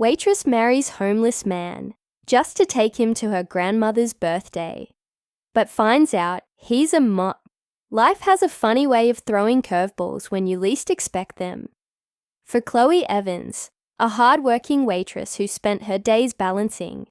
Waitress marries homeless man just to take him to her grandmother's birthday, but finds out he's a mop. Life has a funny way of throwing curveballs when you least expect them. For Chloe Evans, a hard-working waitress who spent her days balancing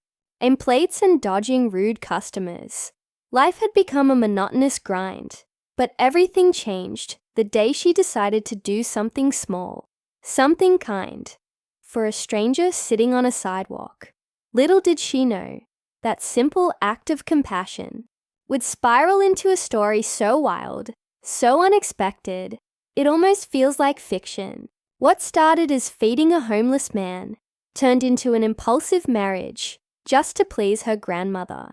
plates and dodging rude customers, life had become a monotonous grind. But everything changed the day she decided to do something small, something kind, for a stranger sitting on a sidewalk. Little did she know that simple act of compassion would spiral into a story so wild, so unexpected, it almost feels like fiction. What started as feeding a homeless man turned into an impulsive marriage just to please her grandmother,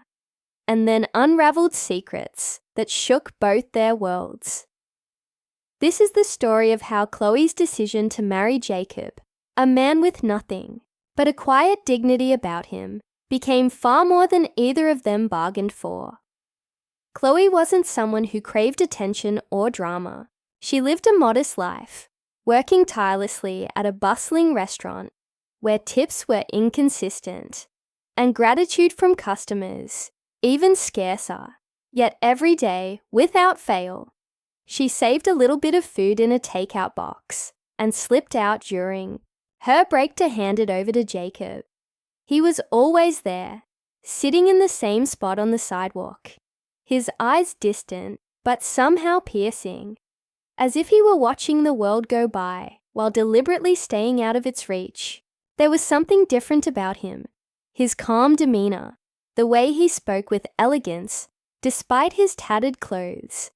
and then unraveled secrets that shook both their worlds. This is the story of how Chloe's decision to marry Jacob, a man with nothing but a quiet dignity about him, became far more than either of them bargained for. Chloe wasn't someone who craved attention or drama. She lived a modest life, working tirelessly at a bustling restaurant where tips were inconsistent and gratitude from customers even scarcer. Yet every day, without fail, she saved a little bit of food in a takeout box and slipped out during her break to hand it over to Jacob. He was always there, sitting in the same spot on the sidewalk, his eyes distant but somehow piercing, as if he were watching the world go by while deliberately staying out of its reach. There was something different about him, his calm demeanor, the way he spoke with elegance despite his tattered clothes,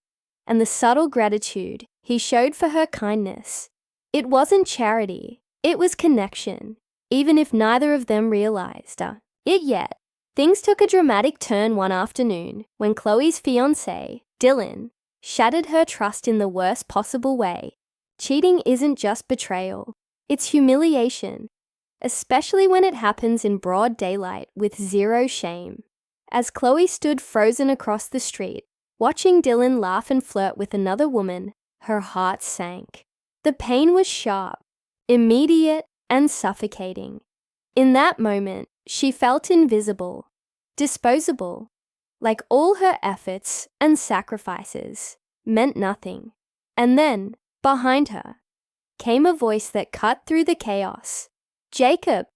and the subtle gratitude he showed for her kindness. It wasn't charity, it was connection, even if neither of them realized it yet. Things took a dramatic turn one afternoon when Chloe's fiancé, Dylan, shattered her trust in the worst possible way. Cheating isn't just betrayal, it's humiliation, especially when it happens in broad daylight with zero shame. As Chloe stood frozen across the street, watching Dylan laugh and flirt with another woman, her heart sank. The pain was sharp, immediate, and suffocating. In that moment, she felt invisible, disposable, like all her efforts and sacrifices meant nothing. And then, behind her, came a voice that cut through the chaos. Jacob,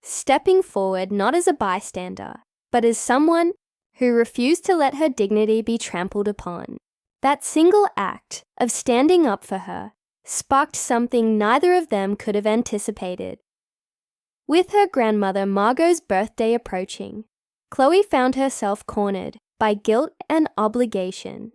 stepping forward not as a bystander, but as someone who refused to let her dignity be trampled upon. That single act of standing up for her sparked something neither of them could have anticipated. With her grandmother Margot's birthday approaching, Chloe found herself cornered by guilt and obligation.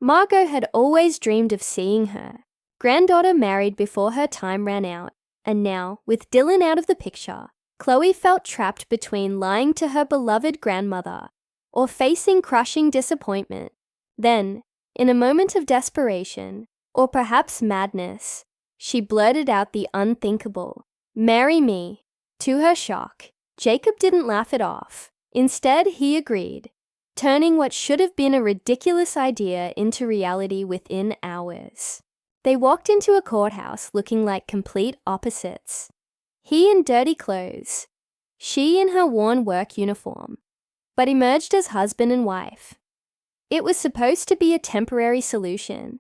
Margot had always dreamed of seeing her granddaughter married before her time ran out, and now, with Dylan out of the picture, Chloe felt trapped between lying to her beloved grandmother or facing crushing disappointment. Then, in a moment of desperation, or perhaps madness, she blurted out the unthinkable, "Marry me." To her shock, Jacob didn't laugh it off. Instead, he agreed, turning what should have been a ridiculous idea into reality within hours. They walked into a courthouse looking like complete opposites. He in dirty clothes, she in her worn work uniform, but emerged as husband and wife. It was supposed to be a temporary solution,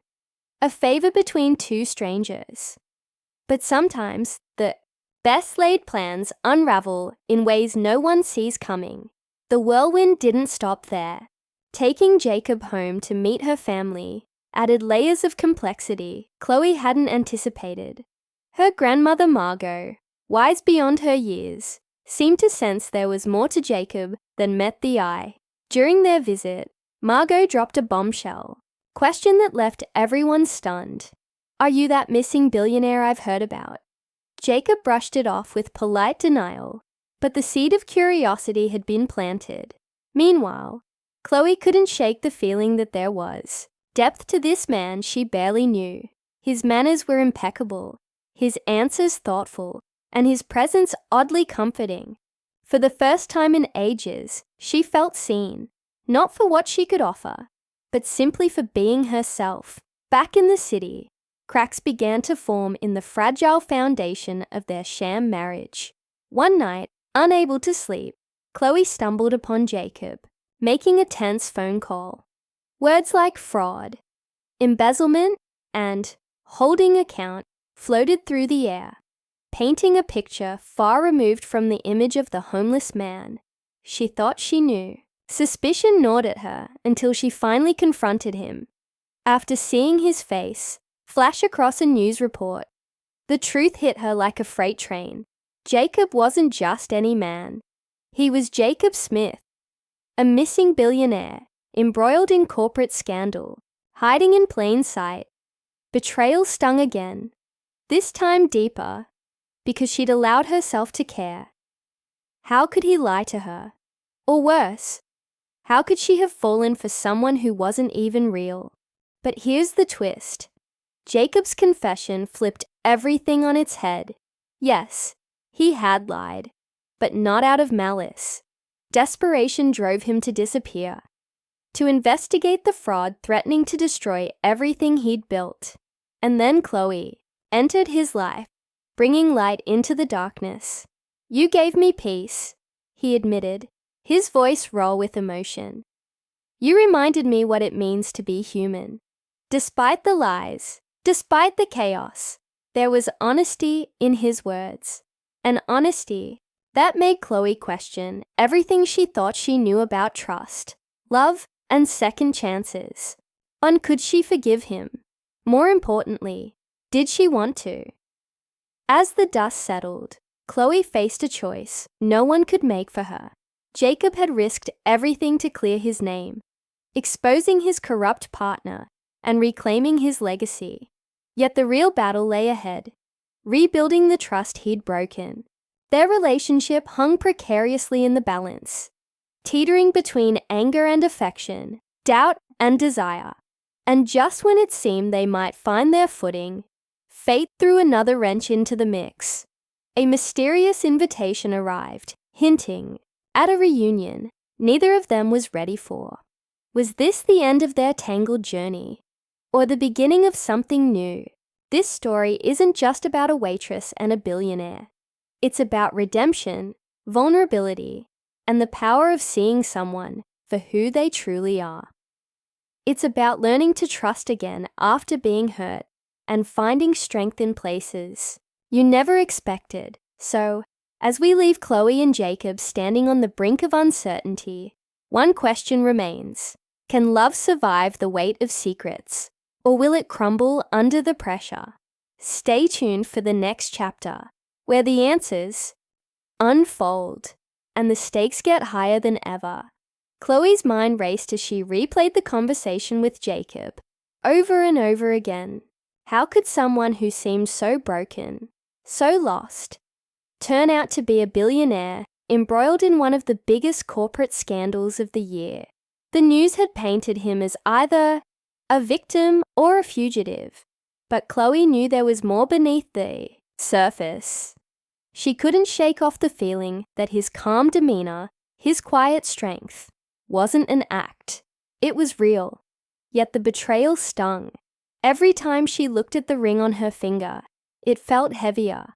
a favor between two strangers. But sometimes the best laid plans unravel in ways no one sees coming. The whirlwind didn't stop there. Taking Jacob home to meet her family added layers of complexity Chloe hadn't anticipated. Her grandmother Margot, wise beyond her years, seemed to sense there was more to Jacob than met the eye. During their visit, Margot dropped a bombshell, question that left everyone stunned. "Are you that missing billionaire I've heard about?" Jacob brushed it off with polite denial, but the seed of curiosity had been planted. Meanwhile, Chloe couldn't shake the feeling that there was depth to this man she barely knew. His manners were impeccable, his answers thoughtful, and his presence oddly comforting. For the first time in ages, she felt seen, not for what she could offer, but simply for being herself. Back in the city, cracks began to form in the fragile foundation of their sham marriage. One night, unable to sleep, Chloe stumbled upon Jacob, making a tense phone call. Words like fraud, embezzlement, and holding account floated through the air, painting a picture far removed from the image of the homeless man she thought she knew. Suspicion gnawed at her until she finally confronted him. After seeing his face flash across a news report, the truth hit her like a freight train. Jacob wasn't just any man. He was Jacob Smith, a missing billionaire, embroiled in corporate scandal, hiding in plain sight. Betrayal stung again, this time deeper, because she'd allowed herself to care. How could he lie to her? Or worse, how could she have fallen for someone who wasn't even real? But here's the twist. Jacob's confession flipped everything on its head. Yes, he had lied, but not out of malice. Desperation drove him to disappear, to investigate the fraud threatening to destroy everything he'd built. And then Chloe entered his life, bringing light into the darkness. "You gave me peace," he admitted, his voice raw with emotion. "You reminded me what it means to be human." Despite the lies, despite the chaos, there was honesty in his words. An honesty that made Chloe question everything she thought she knew about trust, love, and second chances. And could she forgive him? More importantly, did she want to? As the dust settled, Chloe faced a choice no one could make for her. Jacob had risked everything to clear his name, exposing his corrupt partner and reclaiming his legacy. Yet the real battle lay ahead, rebuilding the trust he'd broken. Their relationship hung precariously in the balance, teetering between anger and affection, doubt and desire. And just when it seemed they might find their footing, fate threw another wrench into the mix. A mysterious invitation arrived, hinting at a reunion neither of them was ready for. Was this the end of their tangled journey, or the beginning of something new? This story isn't just about a waitress and a billionaire. It's about redemption, vulnerability, and the power of seeing someone for who they truly are. It's about learning to trust again after being hurt and finding strength in places you never expected. So, as we leave Chloe and Jacob standing on the brink of uncertainty, one question remains. Can love survive the weight of secrets, or will it crumble under the pressure? Stay tuned for the next chapter, where the answers unfold and the stakes get higher than ever. Chloe's mind raced as she replayed the conversation with Jacob over and over again. How could someone who seemed so broken, so lost, turn out to be a billionaire embroiled in one of the biggest corporate scandals of the year? The news had painted him as either a victim or a fugitive, but Chloe knew there was more beneath the surface. She couldn't shake off the feeling that his calm demeanor, his quiet strength, wasn't an act. It was real. Yet the betrayal stung. Every time she looked at the ring on her finger, it felt heavier,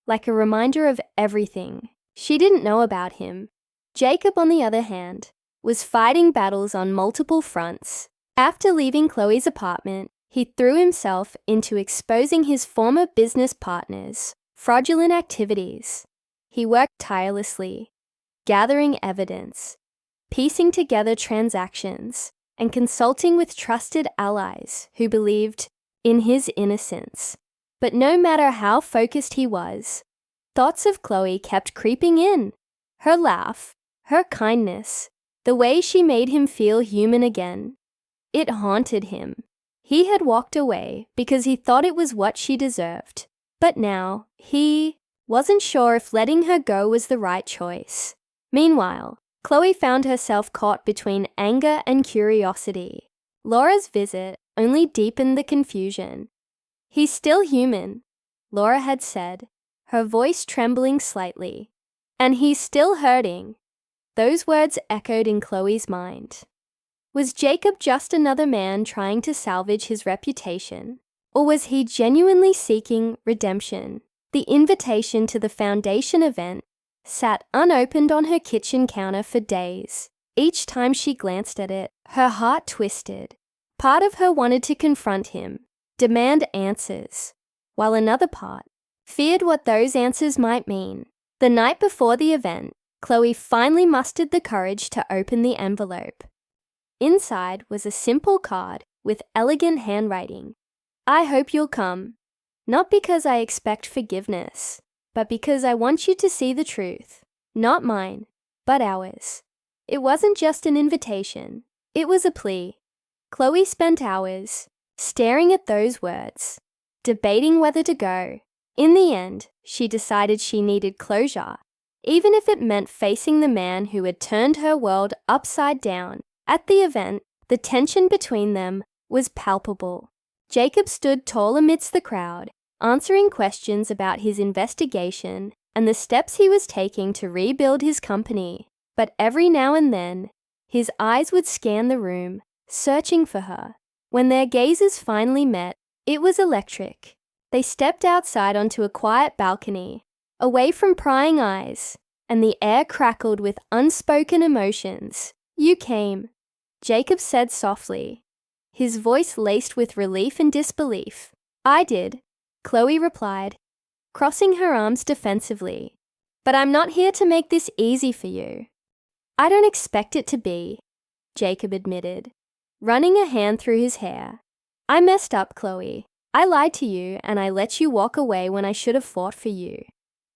like a reminder of everything she didn't know about him. Jacob, on the other hand, was fighting battles on multiple fronts. After leaving Chloe's apartment, he threw himself into exposing his former business partner's fraudulent activities. He worked tirelessly, gathering evidence, piecing together transactions, and consulting with trusted allies who believed in his innocence. But no matter how focused he was, thoughts of Chloe kept creeping in. Her laugh, her kindness, the way she made him feel human again. It haunted him. He had walked away because he thought it was what she deserved. But now, he wasn't sure if letting her go was the right choice. Meanwhile, Chloe found herself caught between anger and curiosity. Laura's visit only deepened the confusion. "He's still human," Laura had said, her voice trembling slightly. "And he's still hurting." Those words echoed in Chloe's mind. Was Jacob just another man trying to salvage his reputation? Or was he genuinely seeking redemption? The invitation to the Foundation event sat unopened on her kitchen counter for days. Each time she glanced at it, her heart twisted. Part of her wanted to confront him, demand answers, while another part feared what those answers might mean. The night before the event, Chloe finally mustered the courage to open the envelope. Inside was a simple card with elegant handwriting. "I hope you'll come. Not because I expect forgiveness, but because I want you to see the truth. Not mine, but ours." It wasn't just an invitation. It was a plea. Chloe spent hours staring at those words, debating whether to go. In the end, she decided she needed closure, even if it meant facing the man who had turned her world upside down. At the event, the tension between them was palpable. Jacob stood tall amidst the crowd, answering questions about his investigation and the steps he was taking to rebuild his company. But every now and then, his eyes would scan the room, searching for her. When their gazes finally met, it was electric. They stepped outside onto a quiet balcony, away from prying eyes, and the air crackled with unspoken emotions. "You came," Jacob said softly, his voice laced with relief and disbelief. "I did," Chloe replied, crossing her arms defensively. "But I'm not here to make this easy for you." "I don't expect it to be," Jacob admitted, running a hand through his hair. "I messed up, Chloe. I lied to you and I let you walk away when I should have fought for you.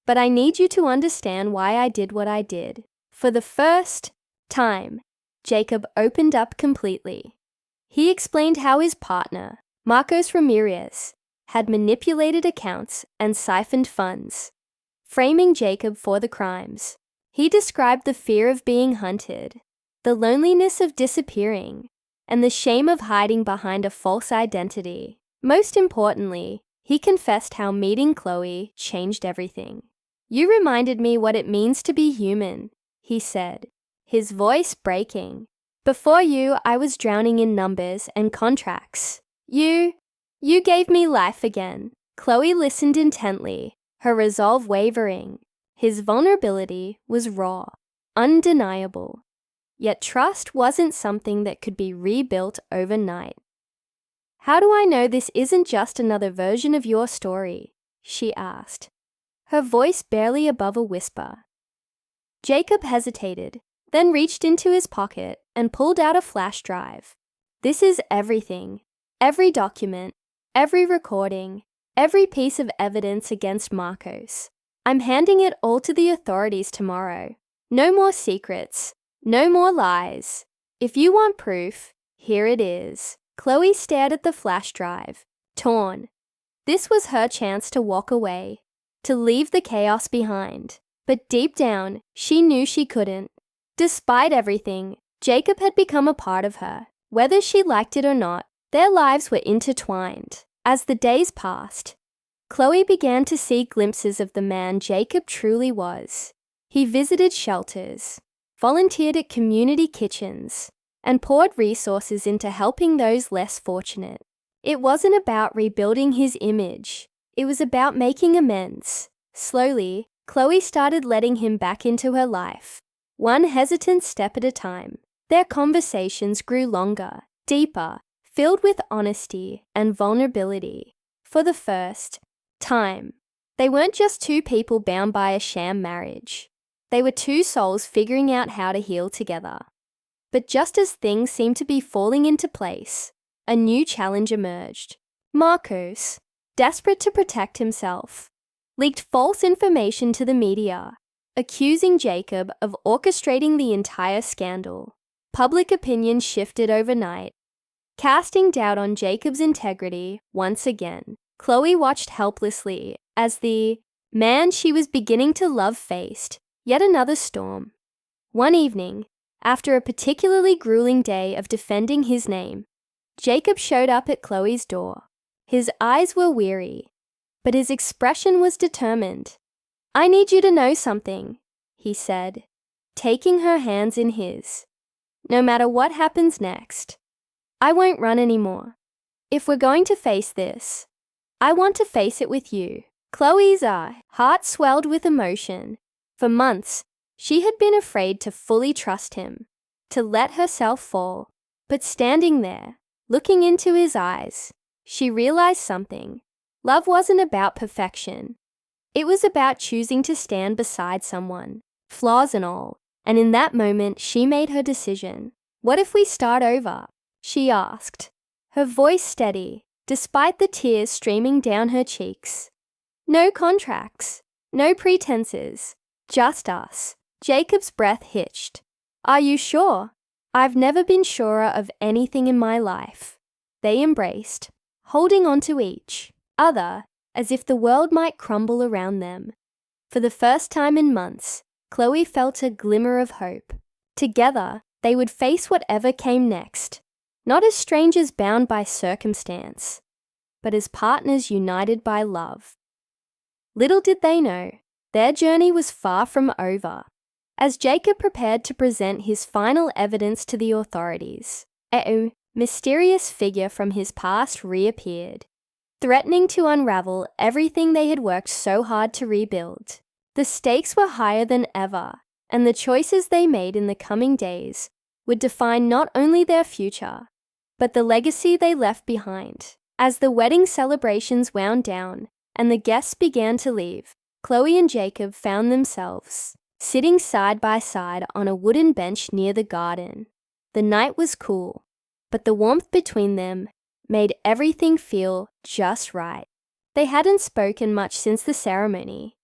But I need you to understand why I did what I did." For the first time, Jacob opened up completely. He explained how his partner, Marcos Ramirez, had manipulated accounts and siphoned funds, framing Jacob for the crimes. He described the fear of being hunted, the loneliness of disappearing, and the shame of hiding behind a false identity. Most importantly, he confessed how meeting Chloe changed everything. "You reminded me what it means to be human," he said, his voice breaking. "Before you, I was drowning in numbers and contracts. You gave me life again." Chloe listened intently, her resolve wavering. His vulnerability was raw, undeniable. Yet trust wasn't something that could be rebuilt overnight. "How do I know this isn't just another version of your story?" she asked, her voice barely above a whisper. Jacob hesitated, then reached into his pocket and pulled out a flash drive. "This is everything. Every document, every recording, every piece of evidence against Marcos. I'm handing it all to the authorities tomorrow. No more secrets. No more lies. If you want proof, here it is." Chloe stared at the flash drive, torn. This was her chance to walk away, to leave the chaos behind. But deep down, she knew she couldn't. Despite everything, Jacob had become a part of her. Whether she liked it or not, their lives were intertwined. As the days passed, Chloe began to see glimpses of the man Jacob truly was. He visited shelters, volunteered at community kitchens, and poured resources into helping those less fortunate. It wasn't about rebuilding his image. It was about making amends. Slowly, Chloe started letting him back into her life, one hesitant step at a time. Their conversations grew longer, deeper, filled with honesty and vulnerability. For the first time, they weren't just two people bound by a sham marriage. They were two souls figuring out how to heal together. But just as things seemed to be falling into place, a new challenge emerged. Marcos, desperate to protect himself, leaked false information to the media, accusing Jacob of orchestrating the entire scandal. Public opinion shifted overnight, casting doubt on Jacob's integrity once again. Chloe watched helplessly as the man she was beginning to love faced yet another storm. One evening, after a particularly grueling day of defending his name, Jacob showed up at Chloe's door. His eyes were weary, but his expression was determined. "I need you to know something," he said, taking her hands in his. "No matter what happens next, I won't run anymore. If we're going to face this, I want to face it with you." Chloe's heart swelled with emotion. For months, she had been afraid to fully trust him, to let herself fall. But standing there, looking into his eyes, she realized something. Love wasn't about perfection. It was about choosing to stand beside someone, flaws and all. And in that moment, she made her decision. "What if we start over?" she asked, her voice steady, despite the tears streaming down her cheeks. "No contracts, no pretenses, just us." Jacob's breath hitched. "Are you sure?" "I've never been surer of anything in my life." They embraced, holding on to each other as if the world might crumble around them. For the first time in months, Chloe felt a glimmer of hope. Together, they would face whatever came next, not as strangers bound by circumstance, but as partners united by love. Little did they know, their journey was far from over. As Jacob prepared to present his final evidence to the authorities, a mysterious figure from his past reappeared, threatening to unravel everything they had worked so hard to rebuild. The stakes were higher than ever, and the choices they made in the coming days would define not only their future, but the legacy they left behind. As the wedding celebrations wound down and the guests began to leave, Chloe and Jacob found themselves sitting side by side on a wooden bench near the garden. The night was cool, but the warmth between them made everything feel just right. They hadn't spoken much since the ceremony,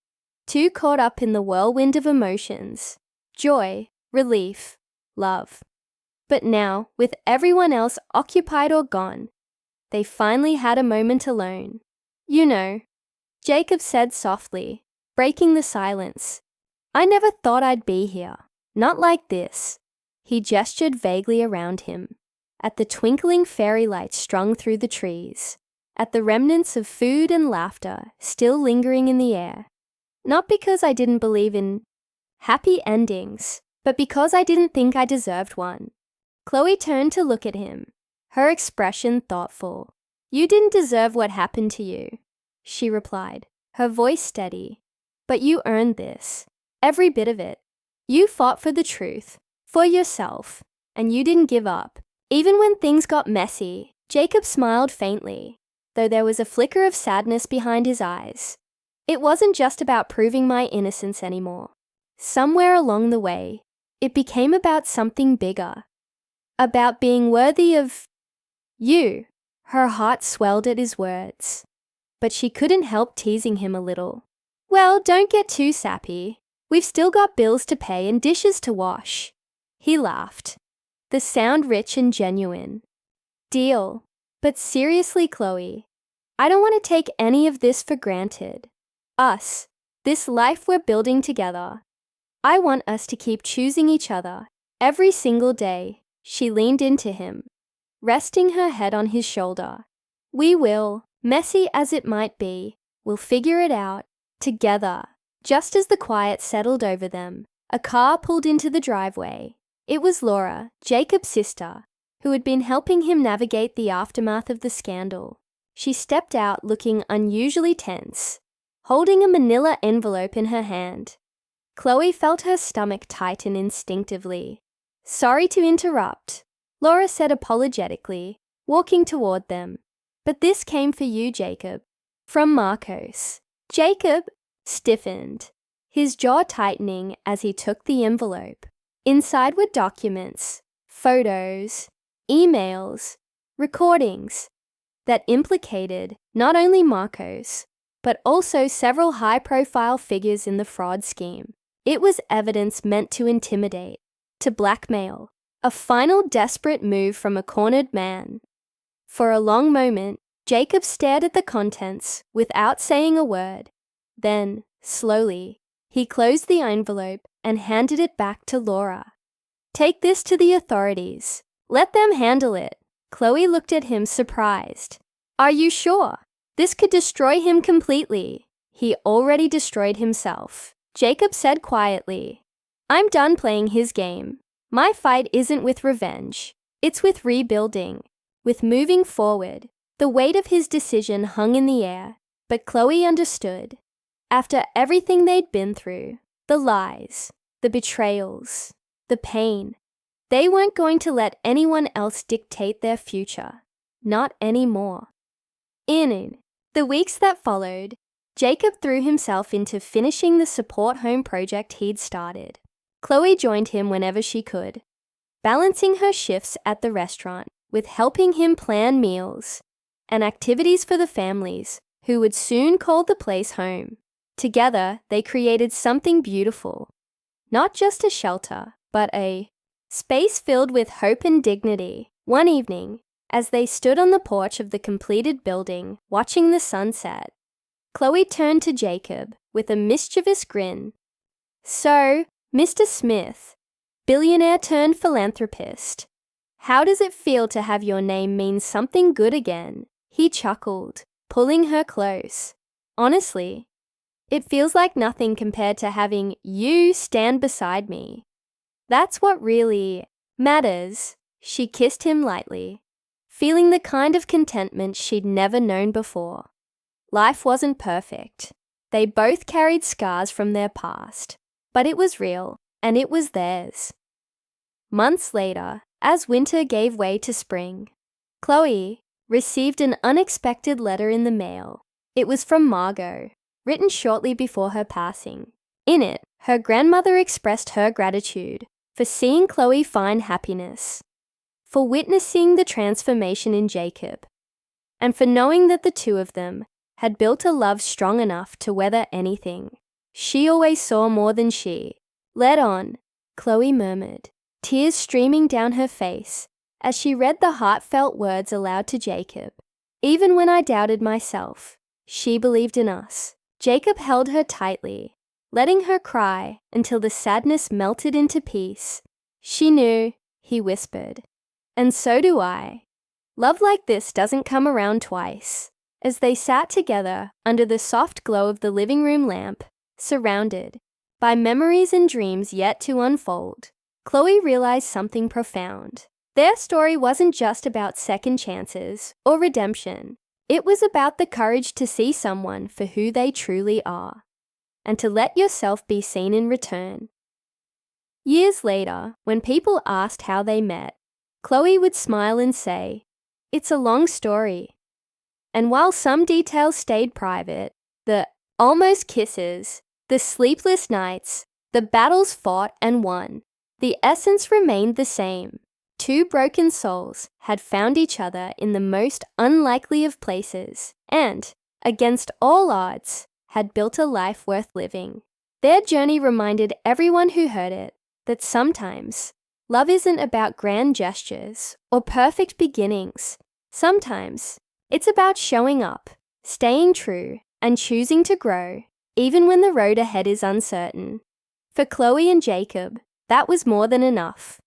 too caught up in the whirlwind of emotions, joy, relief, love. But now, with everyone else occupied or gone, they finally had a moment alone. "You know," Jacob said softly, breaking the silence, "I never thought I'd be here. Not like this." He gestured vaguely around him, at the twinkling fairy lights strung through the trees, at the remnants of food and laughter still lingering in the air. "Not because I didn't believe in happy endings, but because I didn't think I deserved one." Chloe turned to look at him, her expression thoughtful. "You didn't deserve what happened to you," she replied, her voice steady. "But you earned this. Every bit of it. You fought for the truth, for yourself, and you didn't give up. Even when things got messy." Jacob smiled faintly, though there was a flicker of sadness behind his eyes. "It wasn't just about proving my innocence anymore. Somewhere along the way, it became about something bigger. About being worthy of you." Her heart swelled at his words, but she couldn't help teasing him a little. "Well, don't get too sappy. We've still got bills to pay and dishes to wash." He laughed, the sound rich and genuine. "Deal. But seriously, Chloe, I don't want to take any of this for granted. Us, this life we're building together. I want us to keep choosing each other every single day." She leaned into him, resting her head on his shoulder. "We will, messy as it might be, we'll figure it out together." Just as the quiet settled over them, a car pulled into the driveway. It was Laura, Jacob's sister, who had been helping him navigate the aftermath of the scandal. She stepped out looking unusually tense, holding a manila envelope in her hand. Chloe felt her stomach tighten instinctively. "Sorry to interrupt," Laura said apologetically, walking toward them. "But this came for you, Jacob. From Marcos." Jacob stiffened, his jaw tightening as he took the envelope. Inside were documents, photos, emails, recordings that implicated not only Marcos, but also several high-profile figures in the fraud scheme. It was evidence meant to intimidate, to blackmail, a final desperate move from a cornered man. For a long moment, Jacob stared at the contents without saying a word. Then, slowly, he closed the envelope and handed it back to Laura. "Take this to the authorities. Let them handle it." Chloe looked at him surprised. "Are you sure? This could destroy him completely." "He already destroyed himself," Jacob said quietly. "I'm done playing his game. My fight isn't with revenge. It's with rebuilding, with moving forward." The weight of his decision hung in the air, but Chloe understood. After everything they'd been through, The lies, the betrayals, the pain. They weren't going to let anyone else dictate their future. Not anymore. In the weeks that followed, Jacob threw himself into finishing the support home project he'd started. Chloe joined him whenever she could, balancing her shifts at the restaurant with helping him plan meals and activities for the families who would soon call the place home. Together, they created something beautiful. Not just a shelter, but a space filled with hope and dignity. One evening, as they stood on the porch of the completed building, watching the sunset, Chloe turned to Jacob with a mischievous grin. "So, Mr. Smith, billionaire turned philanthropist, how does it feel to have your name mean something good again?" He chuckled, pulling her close. "Honestly, it feels like nothing compared to having you stand beside me. That's what really matters." She kissed him lightly, feeling the kind of contentment she'd never known before. Life wasn't perfect. They both carried scars from their past, but it was real, and it was theirs. Months later, as winter gave way to spring, Chloe received an unexpected letter in the mail. It was from Margot, written shortly before her passing. In it, her grandmother expressed her gratitude for seeing Chloe find happiness, for witnessing the transformation in Jacob, and for knowing that the two of them had built a love strong enough to weather anything. She always saw more than she let on, Chloe murmured, tears streaming down her face as she read the heartfelt words aloud to Jacob. "Even when I doubted myself, she believed in us." Jacob held her tightly, letting her cry until the sadness melted into peace. "She knew," he whispered. "And so do I. Love like this doesn't come around twice." As they sat together under the soft glow of the living room lamp, surrounded by memories and dreams yet to unfold, Chloe realized something profound. Their story wasn't just about second chances or redemption. It was about the courage to see someone for who they truly are, and to let yourself be seen in return. Years later, when people asked how they met, Chloe would smile and say, "It's a long story." And while some details stayed private, the almost kisses, the sleepless nights, the battles fought and won, the essence remained the same. Two broken souls had found each other in the most unlikely of places and, against all odds, had built a life worth living. Their journey reminded everyone who heard it that sometimes love isn't about grand gestures or perfect beginnings. Sometimes it's about showing up, staying true, and choosing to grow, even when the road ahead is uncertain. For Chloe and Jacob, that was more than enough.